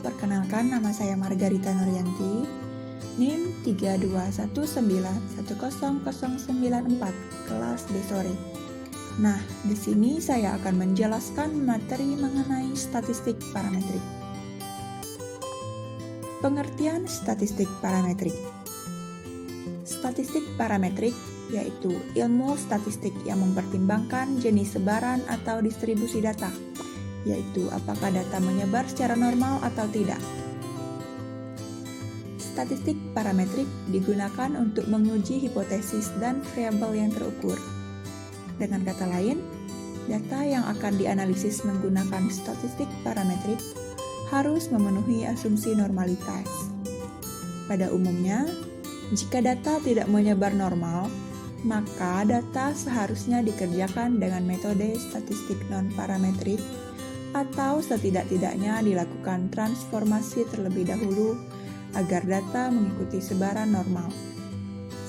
perkenalkan nama saya Margarita Nuryanti, NIM 321910094, kelas D sore. Nah, di sini saya akan menjelaskan materi mengenai statistik parametrik. Pengertian statistik parametrik. Statistik parametrik yaitu ilmu statistik yang mempertimbangkan jenis sebaran atau distribusi data, yaitu apakah data menyebar secara normal atau tidak. Statistik parametrik digunakan untuk menguji hipotesis dan variabel yang terukur. Dengan kata lain, data yang akan dianalisis menggunakan statistik parametrik harus memenuhi asumsi normalitas. Pada umumnya, jika data tidak menyebar normal, maka data seharusnya dikerjakan dengan metode statistik non-parametrik atau setidak-tidaknya dilakukan transformasi terlebih dahulu agar data mengikuti sebaran normal,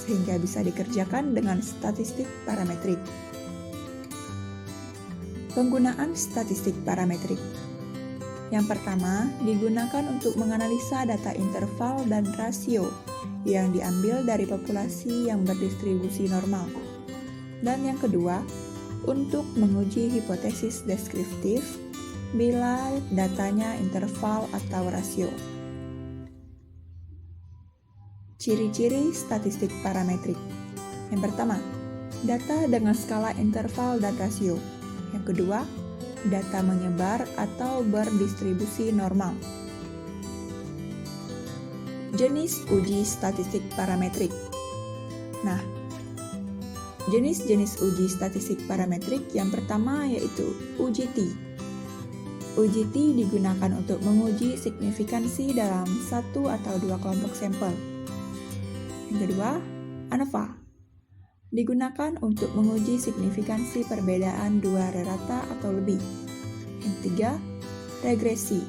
sehingga bisa dikerjakan dengan statistik parametrik. Penggunaan statistik parametrik. Yang pertama, digunakan untuk menganalisa data interval dan rasio yang diambil dari populasi yang berdistribusi normal. Dan yang kedua, untuk menguji hipotesis deskriptif bila datanya interval atau rasio. Ciri-ciri statistik parametrik. Yang pertama, data dengan skala interval dan rasio. Yang kedua, data menyebar atau berdistribusi normal. Jenis uji statistik parametrik. Nah, jenis-jenis uji statistik parametrik yang pertama yaitu uji T. Uji T digunakan untuk menguji signifikansi dalam satu atau dua kelompok sampel. Yang kedua, ANOVA. Digunakan untuk menguji signifikansi perbedaan dua rata atau lebih. Yang ketiga, regresi.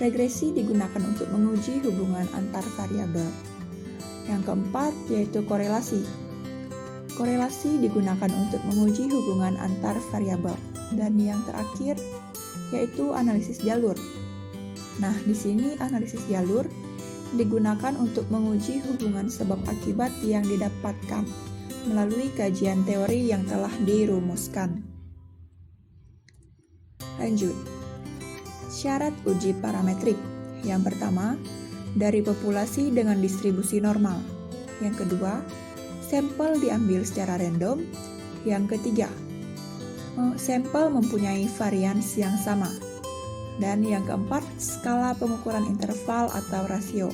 Regresi digunakan untuk menguji hubungan antar variabel. Yang keempat yaitu korelasi. Korelasi digunakan untuk menguji hubungan antar variabel. Dan yang terakhir yaitu analisis jalur. Nah, di sini analisis jalur digunakan untuk menguji hubungan sebab akibat yang didapatkan melalui kajian teori yang telah dirumuskan. Lanjut. Syarat uji parametrik. Yang pertama, dari populasi dengan distribusi normal. Yang kedua, sampel diambil secara random. Yang ketiga, sampel mempunyai varians yang sama. Dan yang keempat, skala pengukuran interval atau rasio.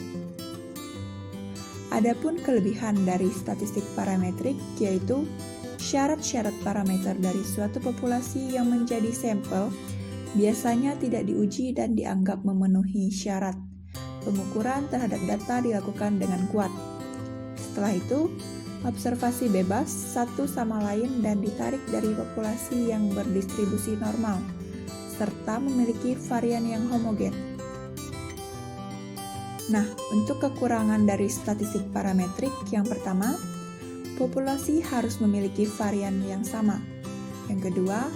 Adapun kelebihan dari statistik parametrik yaitu syarat-syarat parameter dari suatu populasi yang menjadi sampel biasanya tidak diuji dan dianggap memenuhi syarat. Pengukuran terhadap data dilakukan dengan kuat. Setelah itu, observasi bebas satu sama lain dan ditarik dari populasi yang berdistribusi normal, serta memiliki varian yang homogen. Nah, untuk kekurangan dari statistik parametrik yang pertama, populasi harus memiliki varian yang sama. Yang kedua,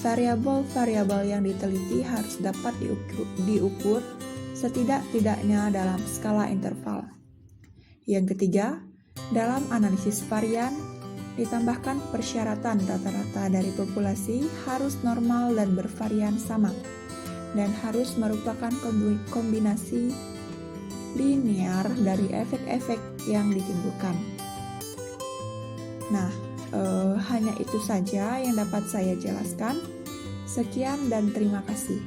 variabel-variabel yang diteliti harus dapat diukur setidak-tidaknya dalam skala interval. Yang ketiga, dalam analisis varian, ditambahkan persyaratan rata-rata dari populasi harus normal dan bervarian sama, dan harus merupakan kombinasi linear dari efek-efek yang ditimbulkan. Nah, hanya itu saja yang dapat saya jelaskan. Sekian dan terima kasih.